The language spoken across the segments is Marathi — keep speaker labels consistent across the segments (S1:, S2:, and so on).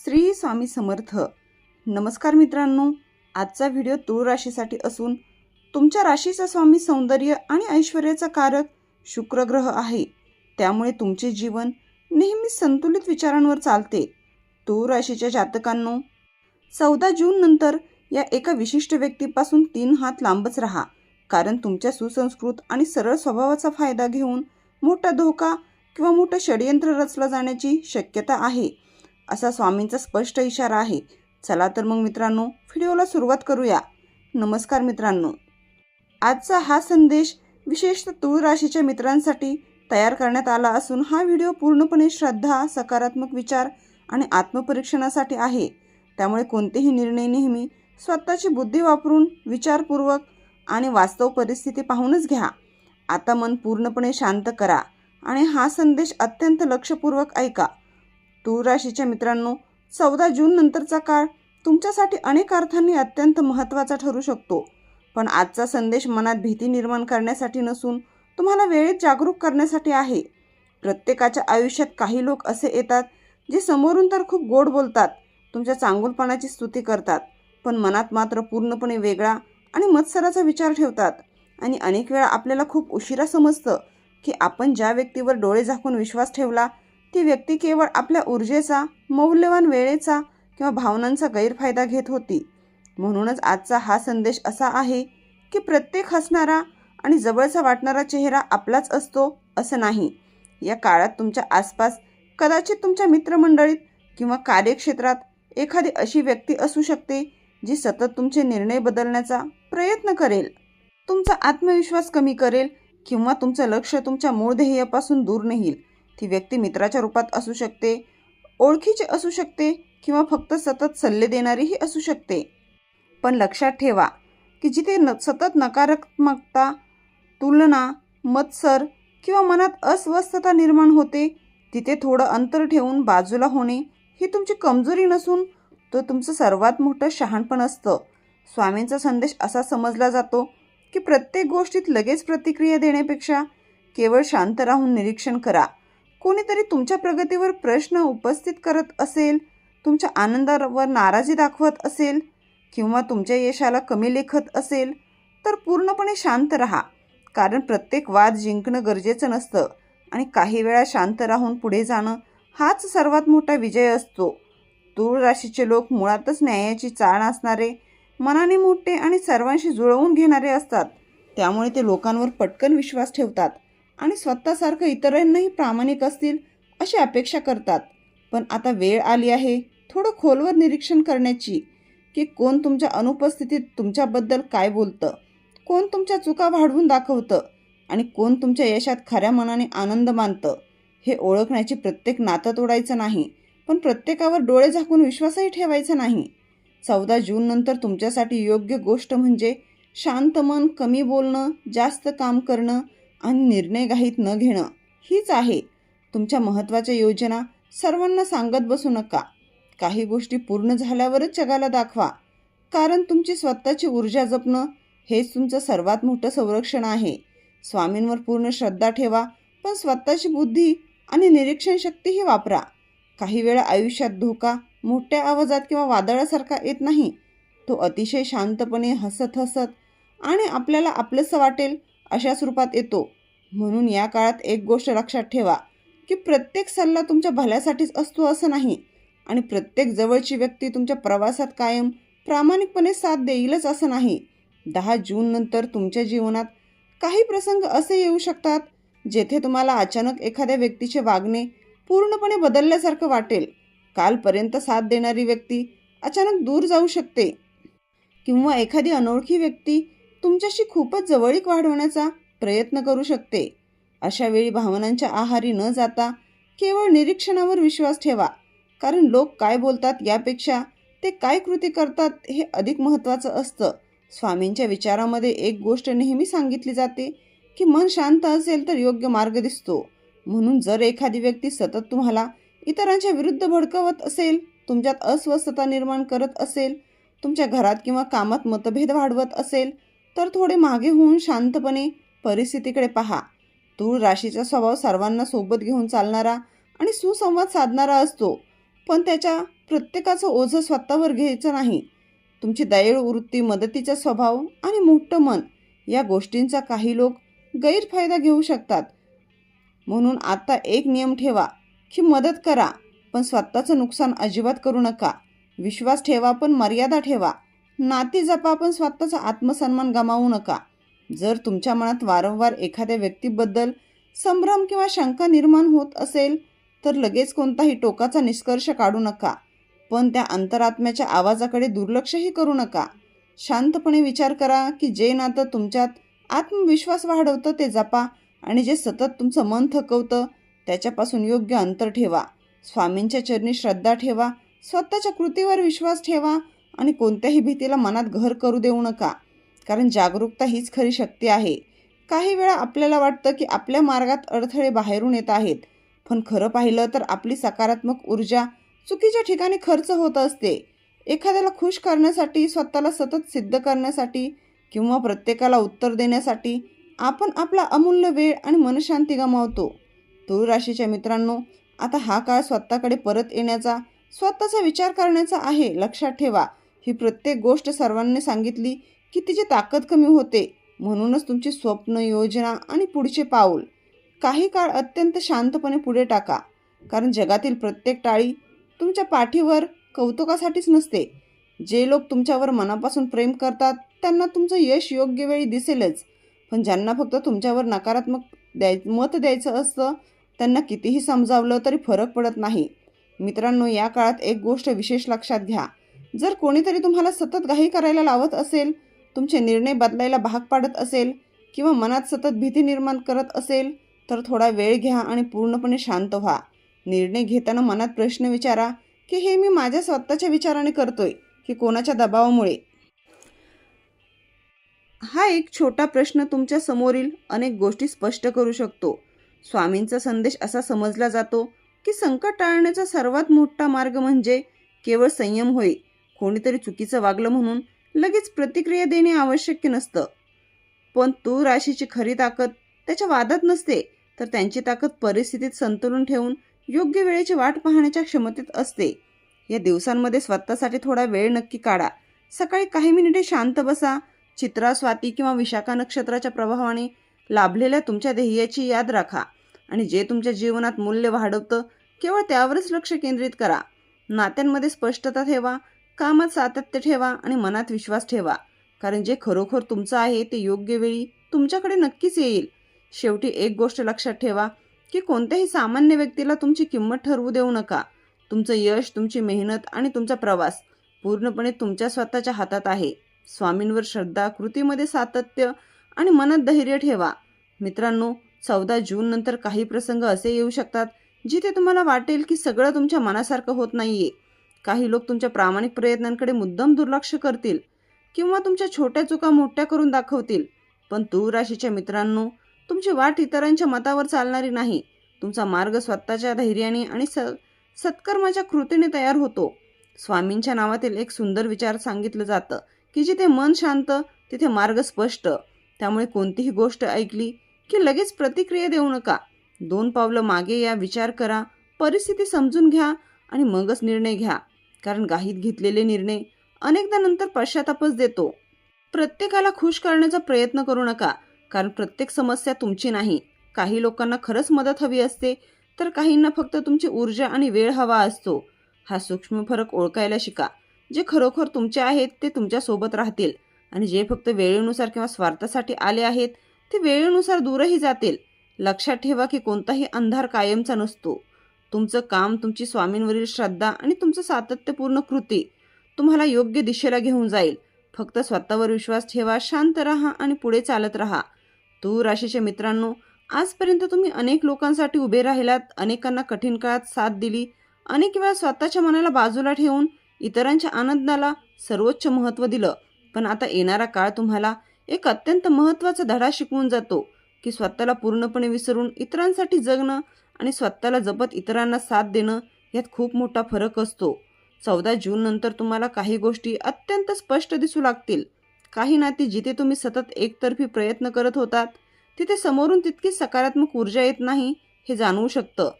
S1: श्री स्वामी समर्थ. नमस्कार मित्रांनो, आजचा व्हिडिओ तूळ राशीसाठी असून तुमच्या राशीचा स्वामी सौंदर्य आणि ऐश्वर्याचा कारक शुक्र ग्रह आहे. त्यामुळे तुमचे जीवन नेहमी संतुलित विचारांवर चालते. तूळ राशीच्या जातकांनो, 14 जून नंतर या एका विशिष्ट व्यक्तीपासून 3 हात लांबच राहा, कारण तुमच्या सुसंस्कृत आणि सरळ स्वभावाचा फायदा घेऊन मोठा धोका किंवा मोठं षडयंत्र रचलं जाण्याची शक्यता आहे, असा स्वामींचा स्पष्ट इशारा आहे. चला तर मग मित्रांनो, व्हिडिओला सुरुवात करूया. नमस्कार मित्रांनो, आजचा हा संदेश विशेषतः तूळ राशीच्या मित्रांसाठी तयार करण्यात आला असून हा व्हिडिओ पूर्णपणे श्रद्धा, सकारात्मक विचार आणि आत्मपरीक्षणासाठी आहे. त्यामुळे कोणतेही निर्णय नेहमी स्वतःची बुद्धी वापरून विचारपूर्वक आणि वास्तव परिस्थिती पाहूनच घ्या. आता मन पूर्णपणे शांत करा आणि हा संदेश अत्यंत लक्षपूर्वक ऐका. तूळ राशीच्या मित्रांनो, 14 जून नंतरचा काळ तुमच्यासाठी अनेक अर्थांनी अत्यंत महत्त्वाचा ठरू शकतो. पण आजचा संदेश मनात भीती निर्माण करण्यासाठी नसून तुम्हाला वेळेत जागरूक करण्यासाठी आहे. प्रत्येकाच्या आयुष्यात काही लोक असे येतात जे समोरून तर खूप गोड बोलतात, तुमच्या चांगुलपणाची स्तुती करतात, पण मनात मात्र पूर्णपणे वेगळा आणि मत्सराचा विचार ठेवतात. आणि अनेक वेळा आपल्याला खूप उशिरा समजतं की आपण ज्या व्यक्तीवर डोळे झाकून विश्वास ठेवला ती व्यक्ती केवळ आपल्या ऊर्जेचा, मौल्यवान वेळेचा किंवा भावनांचा गैरफायदा घेत होती. म्हणूनच आजचा हा संदेश असा आहे की प्रत्येक हसणारा आणि जवळचा वाटणारा चेहरा आपलाच असतो असं नाही. या काळात तुमच्या आसपास कदाचित तुमच्या मित्रमंडळीत किंवा कार्यक्षेत्रात एखादी अशी व्यक्ती असू शकते जी सतत तुमचे निर्णय बदलण्याचा प्रयत्न करेल, तुमचा आत्मविश्वास कमी करेल किंवा तुमचं लक्ष तुमच्या मूळ ध्येयापासून दूर नेईल. ती व्यक्ती मित्राच्या रूपात असू शकते, ओळखीचे असू शकते किंवा फक्त सतत सल्ले देणारीही असू शकते. पण लक्षात ठेवा की जिथे सतत नकारात्मकता, तुलना, मत्सर किंवा मनात अस्वस्थता निर्माण होते, तिथे थोडं अंतर ठेवून बाजूला होणे ही तुमची कमजोरी नसून तो तुमचं सर्वात मोठं शहाणपण असतं. स्वामींचा संदेश असा समजला जातो की प्रत्येक गोष्टीत लगेच प्रतिक्रिया देण्यापेक्षा केवळ शांत राहून निरीक्षण करा. कोणीतरी तुमच्या प्रगतीवर प्रश्न उपस्थित करत असेल, तुमच्या आनंदावर नाराजी दाखवत असेल किंवा तुमच्या यशाला कमी लेखत असेल तर पूर्णपणे शांत राहा, कारण प्रत्येक वाद जिंकणं गरजेचं नसतं आणि काही वेळा शांत राहून पुढे जाणं हाच सर्वात मोठा विजय असतो. तूळ राशीचे लोक मुळातच न्यायाची चाळ असणारे, मनाने मोठे आणि सर्वांशी जुळवून घेणारे असतात. त्यामुळे ते लोकांवर पटकन विश्वास ठेवतात आणि स्वतःसारखं इतरांनाही प्रामाणिक असतील अशी अपेक्षा करतात. पण आता वेळ आली आहे थोडं खोलवर निरीक्षण करण्याची की कोण तुमच्या अनुपस्थितीत तुमच्याबद्दल काय बोलतं, कोण तुमच्या चुका वाढवून दाखवतं आणि कोण तुमच्या यशात खऱ्या मनाने आनंद मानतं. हे ओळखण्याची प्रत्येक नातं तोडायचं नाही, पण प्रत्येकावर डोळे झाकून विश्वासही ठेवायचा नाही. 14 जून नंतर तुमच्यासाठी योग्य गोष्ट म्हणजे शांत मन, कमी बोलणं, जास्त काम करणं आणि निर्णय घाईत न घेणं हीच आहे. तुमच्या महत्त्वाच्या योजना सर्वांना सांगत बसू नका. काही गोष्टी पूर्ण झाल्यावरच जगाला दाखवा, कारण तुमची स्वतःची ऊर्जा जपणं हेच तुमचं सर्वात मोठं संरक्षण आहे. स्वामींवर पूर्ण श्रद्धा ठेवा, पण स्वतःची बुद्धी आणि निरीक्षण शक्तीही वापरा. काही वेळा आयुष्यात धोका मोठ्या आवाजात किंवा वादळासारखा येत नाही, तो अतिशय शांतपणे, हसत हसत आणि आपल्याला आपलंसं वाटेल अशाच रूपात येतो. म्हणून या काळात एक गोष्ट लक्षात ठेवा की प्रत्येक सल्ला तुमच्या भल्यासाठीच असतो असं नाही आणि प्रत्येक जवळची व्यक्ती तुमच्या प्रवासात कायम प्रामाणिकपणे साथ देईलच असं नाही. 10 जून नंतर तुमच्या जीवनात काही प्रसंग असे येऊ शकतात जेथे तुम्हाला अचानक एखाद्या व्यक्तीचे वागणे पूर्णपणे बदलल्यासारखं वाटेल. कालपर्यंत साथ देणारी व्यक्ती अचानक दूर जाऊ शकते किंवा एखादी अनोळखी व्यक्ती तुमच्याशी खूपच जवळीक वाढवण्याचा प्रयत्न करू शकते. अशा वेळी भावनांच्या आहारी न जाता केवळ निरीक्षणावर विश्वास ठेवा, कारण लोक काय बोलतात यापेक्षा ते काय कृती करतात हे अधिक महत्त्वाचं असतं. स्वामींच्या विचारामध्ये एक गोष्ट नेहमी सांगितली जाते की मन शांत असेल तर योग्य मार्ग दिसतो. म्हणून जर एखादी व्यक्ती सतत तुम्हाला इतरांच्या विरुद्ध भडकवत असेल, तुमच्यात अस्वस्थता निर्माण करत असेल, तुमच्या घरात किंवा कामात मतभेद वाढवत असेल तर थोडे मागे होऊन शांतपणे परिस्थितीकडे पहा. तूळ राशीचा स्वभाव सर्वांना सोबत घेऊन चालणारा आणि सुसंवाद साधणारा असतो. पण त्याच्या प्रत्येकाचं ओझं स्वतःवर घ्यायचं नाही. तुमची दयाळू वृत्ती, मदतीचा स्वभाव आणि मोठं मन या गोष्टींचा काही लोक गैरफायदा घेऊ शकतात. म्हणून आता एक नियम ठेवा की मदत करा, पण स्वतःचं नुकसान अजिबात करू नका. विश्वास ठेवा, पण मर्यादा ठेवा. नाती जपा, पण स्वतःचा आत्मसन्मान गमावू नका. जर तुमच्या मनात वारंवार एखाद्या व्यक्तीबद्दल संभ्रम किंवा शंका निर्माण होत असेल तर लगेच कोणताही टोकाचा निष्कर्ष काढू नका, पण त्या अंतरात्म्याच्या आवाजाकडे दुर्लक्षही करू नका. शांतपणे विचार करा की जे नातं तुमच्यात आत्मविश्वास वाढवतं ते जपा, आणि जे सतत तुमचं मन थकवतं त्याच्यापासून योग्य अंतर ठेवा. स्वामींच्या चरणी श्रद्धा ठेवा, स्वतःच्या कृतीवर विश्वास ठेवा आणि कोणत्याही भीतीला मनात घर करू देऊ नका, कारण जागरूकता हीच खरी शक्ती आहे. काही वेळा आपल्याला वाटतं की आपल्या मार्गात अडथळे बाहेरून येत आहेत, पण खरं पाहिलं तर आपली सकारात्मक ऊर्जा चुकीच्या ठिकाणी खर्च होत असते. एखाद्याला खुश करण्यासाठी, स्वतःला सतत सिद्ध करण्यासाठी किंवा प्रत्येकाला उत्तर देण्यासाठी आपण आपला अमूल्य वेळ आणि मनशांती गमावतो. तुळ राशीच्या मित्रांनो, आता हा काळ स्वतःकडे परत येण्याचा, स्वतःचा विचार करण्याचा आहे. लक्षात ठेवा, ही प्रत्येक गोष्ट सर्वांनी सांगितली की तिची ताकद कमी होते. म्हणूनच तुमची स्वप्न, योजना आणि पुढचे पाऊल काही काळ अत्यंत शांतपणे पुढे टाका, कारण जगातील प्रत्येक टाळी तुमच्या पाठीवर कौतुकासाठीच नसते. जे लोक तुमच्यावर मनापासून प्रेम करतात त्यांना तुमचं यश योग्य वेळी दिसेलच, पण ज्यांना फक्त तुमच्यावर नकारात्मक मत द्यायचं असतं त्यांना कितीही समजावलं तरी फरक पडत नाही. मित्रांनो, या काळात एक गोष्ट विशेष लक्षात घ्या. जर कोणीतरी तुम्हाला सतत घाई करायला लावत असेल, तुमचे निर्णय बदलायला भाग पाडत असेल किंवा मनात सतत भीती निर्माण करत असेल तर थोडा वेळ घ्या आणि पूर्णपणे शांत व्हा. निर्णय घेताना मनात प्रश्न विचारा की हे मी माझ्या स्वतःच्या विचाराने करतोय की कोणाच्या दबावामुळे. हा एक छोटा प्रश्न तुमच्या समोरील अनेक गोष्टी स्पष्ट करू शकतो. स्वामींचा संदेश असा समजला जातो की संकट टाळण्याचा सर्वात मोठा मार्ग म्हणजे केवळ संयम होय. कोणीतरी चुकीचं वागलं म्हणून लगेच प्रतिक्रिया देणे आवश्यक नसतं, पण तुळ राशीची खरी ताकद त्याच्या वादात नसते, तर त्यांची ताकद परिस्थितीत संतुलन ठेवून योग्य वेळेची वाट पाहण्याच्या क्षमतेत असते. या दिवसांमध्ये स्वतःसाठी थोडा वेळ नक्की काढा. सकाळी काही मिनिटे शांत बसा. चित्रा, स्वाती किंवा विशाखा नक्षत्राच्या प्रभावाने लाभलेल्या तुमच्या ध्येयाची याद राखा आणि जे तुमच्या जीवनात मूल्य वाढवतं केवळ त्यावरच लक्ष केंद्रित करा. नात्यांमध्ये स्पष्टता ठेवा, कामात सातत्य ठेवा आणि मनात विश्वास ठेवा, कारण जे खरोखर तुमचं आहे ते योग्य वेळी तुमच्याकडे नक्कीच येईल. शेवटी एक गोष्ट लक्षात ठेवा की कोणत्याही सामान्य व्यक्तीला तुमची किंमत ठरवू देऊ नका. तुमचं यश, तुमची मेहनत आणि तुमचा प्रवास पूर्णपणे तुमच्या स्वतःच्या हातात आहे. स्वामींवर श्रद्धा, कृतीमध्ये सातत्य आणि मनात धैर्य ठेवा. मित्रांनो, 14 जून नंतर काही प्रसंग असे येऊ शकतात जिथे तुम्हाला वाटेल की सगळं तुमच्या मनासारखं होत नाहीये. काही लोक तुमच्या प्रामाणिक प्रयत्नांकडे मुद्दाम दुर्लक्ष करतील किंवा तुमच्या छोट्या चुका मोठ्या करून दाखवतील. पण तुळ राशीच्या मित्रांनो, तुमची वाट इतरांच्या मतावर चालणारी नाही. तुमचा मार्ग स्वतःच्या धैर्याने आणि सत्कर्माच्या कृतीने तयार होतो. स्वामींच्या नावातील एक सुंदर विचार सांगितलं जातं की जिथे मन शांत तिथे मार्ग स्पष्ट. त्यामुळे कोणतीही गोष्ट ऐकली की लगेच प्रतिक्रिया देऊ नका. 2 पावलं मागे या, विचार करा, परिस्थिती समजून घ्या आणि मगच निर्णय घ्या, कारण घाईत घेतलेले निर्णय अनेकदा नंतर पश्चातापच देतो. प्रत्येकाला खुश करण्याचा प्रयत्न करू नका, कारण प्रत्येक समस्या तुमची नाही. काही लोकांना खरंच मदत हवी असते, तर काहींना फक्त तुमची ऊर्जा आणि वेळ हवा असतो. हा सूक्ष्म फरक ओळखायला शिका. जे खरोखर तुमचे आहेत ते तुमच्या सोबत राहतील आणि जे फक्त वेळेनुसार किंवा स्वार्थासाठी आले आहेत ते वेळेनुसार दूरही जातील. लक्षात ठेवा की कोणताही अंधार कायमचा नसतो. तुमचं काम, तुमची स्वामींवरील श्रद्धा आणि तुमचं सातत्यपूर्ण कृती तुम्हाला योग्य दिशेला घेऊन जाईल. फक्त स्वतःवर विश्वास ठेवा, शांत राहा आणि पुढे चालत राहा. तुळ राशीच्या मित्रांनो, आजपर्यंत तुम्ही अनेक लोकांसाठी उभे राहिलात, अनेकांना कठीण काळात साथ दिली, अनेक वेळा स्वतःच्या मनाला बाजूला ठेवून इतरांच्या आनंदाला सर्वोच्च महत्त्व दिलं. पण आता येणारा काळ तुम्हाला एक अत्यंत महत्त्वाचा धडा शिकवून जातो की स्वतःला पूर्णपणे विसरून इतरांसाठी जगणं आणि स्वतःला जपत इतरांना साथ देणं यात खूप मोठा फरक असतो. 14 जून नंतर तुम्हाला काही गोष्टी अत्यंत स्पष्ट दिसू लागतील. काही नाती जिथे तुम्ही सतत एकतर्फी प्रयत्न करत होतात तिथे समोरून तितकी सकारात्मक ऊर्जा येत नाही हे जाणवू शकतं.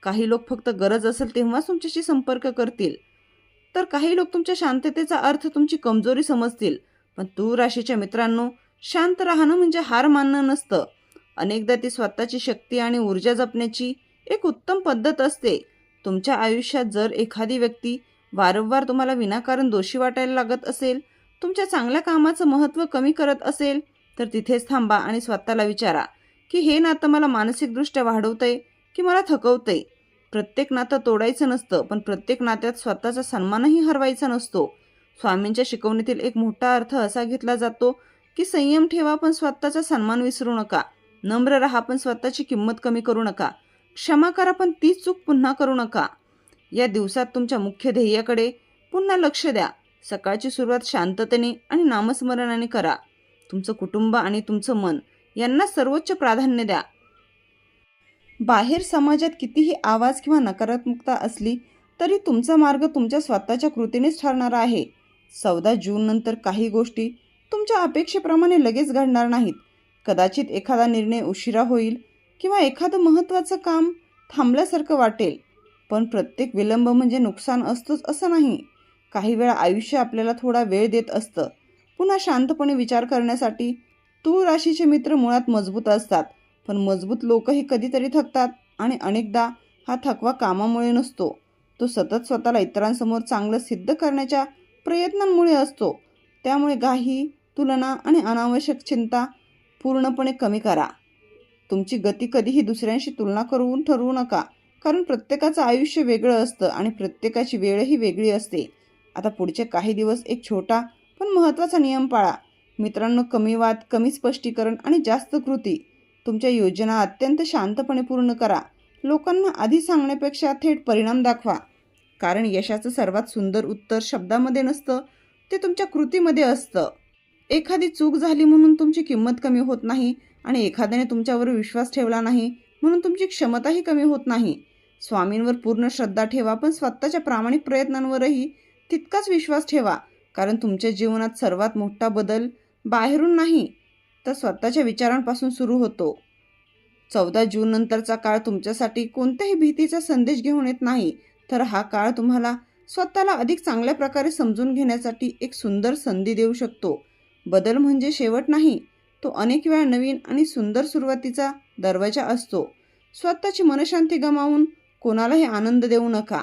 S1: काही लोक फक्त गरज असेल तेव्हाच तुमच्याशी संपर्क करतील, तर काही लोक तुमच्या शांततेचा अर्थ तुमची कमजोरी समजतील. पण तूळ राशीच्या मित्रांनो, शांत राहणं म्हणजे हार मानणं नसतं. अनेकदा ती स्वतःची शक्ती आणि ऊर्जा जपण्याची एक उत्तम पद्धत असते. तुमच्या आयुष्यात जर एखादी व्यक्ती वारंवार तुम्हाला विनाकारण दोषी वाटायला लागत असेल, तुमच्या चांगल्या कामाचं महत्त्व कमी करत असेल, तर तिथेच थांबा आणि स्वतःला विचारा की हे नातं मला मानसिकदृष्ट्या वाढवतंय की मला थकवतंय. प्रत्येक नातं तोडायचं नसतं, पण प्रत्येक नात्यात स्वतःचा सन्मानही हरवायचा नसतो. स्वामींच्या शिकवणीतील एक मोठा अर्थ असा घेतला जातो की संयम ठेवा पण स्वतःचा सन्मान विसरू नका. नम्र राहा पण स्वतःची किंमत कमी करू नका. क्षमा करा पण तीच चूक पुन्हा करू नका. या दिवसात तुमच्या मुख्य ध्येयाकडे पुन्हा लक्ष द्या. सकाळची सुरुवात शांततेने आणि नामस्मरणाने करा. तुमचं कुटुंब आणि तुमचं मन यांना सर्वोच्च प्राधान्य द्या. बाहेर समाजात कितीही आवाज किंवा नकारात्मकता असली तरी तुमचा मार्ग तुमच्या स्वतःच्या कृतीनेच ठरणारा आहे. 14 जून नंतर काही गोष्टी तुमच्या अपेक्षेप्रमाणे लगेच घडणार नाहीत. कदाचित एखादा निर्णय उशिरा होईल किंवा एखादं महत्त्वाचं काम थांबल्यासारखं वाटेल. पण प्रत्येक विलंब म्हणजे नुकसान असतोच असं नाही. काही वेळा आयुष्य आपल्याला थोडा वेळ देत असतं पुन्हा शांतपणे विचार करण्यासाठी. तूळ राशीचे मित्र मुळात मजबूत असतात, पण मजबूत लोकही कधीतरी थकतात आणि अनेकदा हा थकवा कामामुळे नसतो, तो सतत स्वतःला इतरांसमोर चांगलं सिद्ध करण्याच्या प्रयत्नांमुळे असतो. त्यामुळे घाई, तुलना आणि अनावश्यक चिंता पूर्णपणे कमी करा. तुमची गती कधीही दुसऱ्यांशी तुलना करून ठरवू नका, कारण प्रत्येकाचं आयुष्य वेगळं असतं आणि प्रत्येकाची वेळही वेगळी असते. आता पुढचे काही दिवस एक छोटा पण महत्त्वाचा नियम पाळा. मित्रांनो, कमी वाद, कमी स्पष्टीकरण आणि जास्त कृती. तुमच्या योजना अत्यंत शांतपणे पूर्ण करा. लोकांना आधी सांगण्यापेक्षा थेट परिणाम दाखवा, कारण यशाचं सर्वात सुंदर उत्तर शब्दामध्ये नसतं, ते तुमच्या कृतीमध्ये असतं. एखादी चूक झाली म्हणून तुमची किंमत कमी होत नाही आणि एखाद्याने तुमच्यावर विश्वास ठेवला नाही म्हणून तुमची क्षमताही कमी होत नाही. स्वामींवर पूर्ण श्रद्धा ठेवा, पण स्वतःच्या प्रामाणिक प्रयत्नांवरही तितकाच विश्वास ठेवा, कारण तुमच्या जीवनात सर्वात मोठा बदल बाहेरून नाही तर स्वतःच्या विचारांपासून सुरू होतो. 14 जून नंतरचा काळ तुमच्यासाठी कोणत्याही भीतीचा संदेश घेऊन येत नाही, तर हा काळ तुम्हाला स्वतःला अधिक चांगल्या प्रकारे समजून घेण्यासाठी एक सुंदर संधी देऊ शकतो. बदल म्हणजे शेवट नाही, तो अनेक वेळा नवीन आणि सुंदर सुरुवातीचा दरवाजा असतो. स्वतःची मनशांती गमावून कोणालाही आनंद देऊ नका.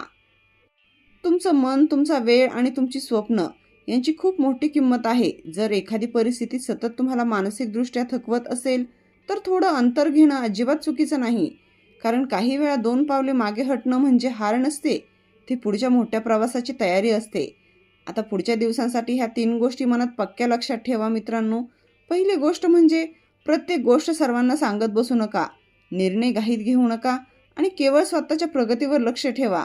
S1: तुमचं मन, तुमचा वेळ आणि तुमची स्वप्न यांची खूप मोठी किंमत आहे. जर एखादी परिस्थिती सतत तुम्हाला मानसिकदृष्ट्या थकवत असेल तर थोडं अंतर घेणं अजिबात चुकीचं नाही, कारण काही वेळा 2 पावले मागे हटणं म्हणजे हार नसते, ती पुढच्या मोठ्या प्रवासाची तयारी असते. आता पुढच्या दिवसांसाठी ह्या 3 गोष्टी मनात पक्क्या लक्षात ठेवा मित्रांनो. पहिली गोष्ट म्हणजे प्रत्येक गोष्ट सर्वांना सांगत बसू नका. निर्णय घाईत घेऊ नका आणि केवळ स्वतःच्या प्रगतीवर लक्ष ठेवा.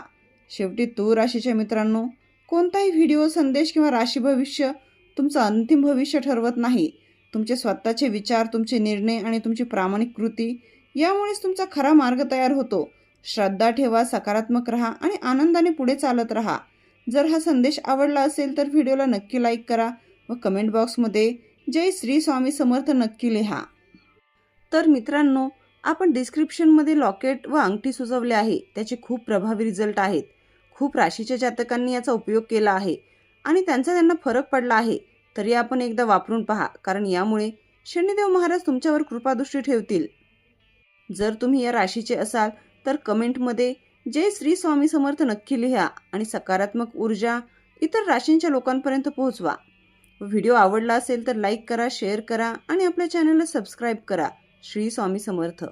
S1: शेवटी तूळ राशीच्या मित्रांनो, कोणताही व्हिडिओ, संदेश किंवा राशी भविष्य तुमचं अंतिम भविष्य ठरवत नाही. तुमचे स्वतःचे विचार, तुमचे निर्णय आणि तुमची प्रामाणिक कृती यामुळेच तुमचा खरा मार्ग तयार होतो. श्रद्धा ठेवा, सकारात्मक राहा आणि आनंदाने पुढे चालत राहा. जर हा संदेश आवडला असेल तर व्हिडिओला नक्की लाईक करा व कमेंट बॉक्समध्ये जय श्री स्वामी समर्थ नक्की लिहा. तर मित्रांनो, आपण डिस्क्रिप्शनमध्ये लॉकेट व अंगठी सुचवले आहे. त्याचे खूप प्रभावी रिझल्ट आहेत. खूप राशीच्या जातकांनी याचा उपयोग केला आहे आणि त्यांना फरक पडला आहे. तरी आपण एकदा वापरून पहा, कारण यामुळे शनिदेव महाराज तुमच्यावर कृपादृष्टी ठेवतील. जर तुम्ही या राशीचे असाल तर कमेंटमध्ये जय श्री स्वामी समर्थ नक्की लिहा आणि सकारात्मक ऊर्जा इतर राशींच्या लोकांपर्यंत पोहोचवा. व्हिडिओ आवडला असेल तर लाईक करा, शेअर करा आणि आपल्या चॅनलला सबस्क्राईब करा. श्री स्वामी समर्थ.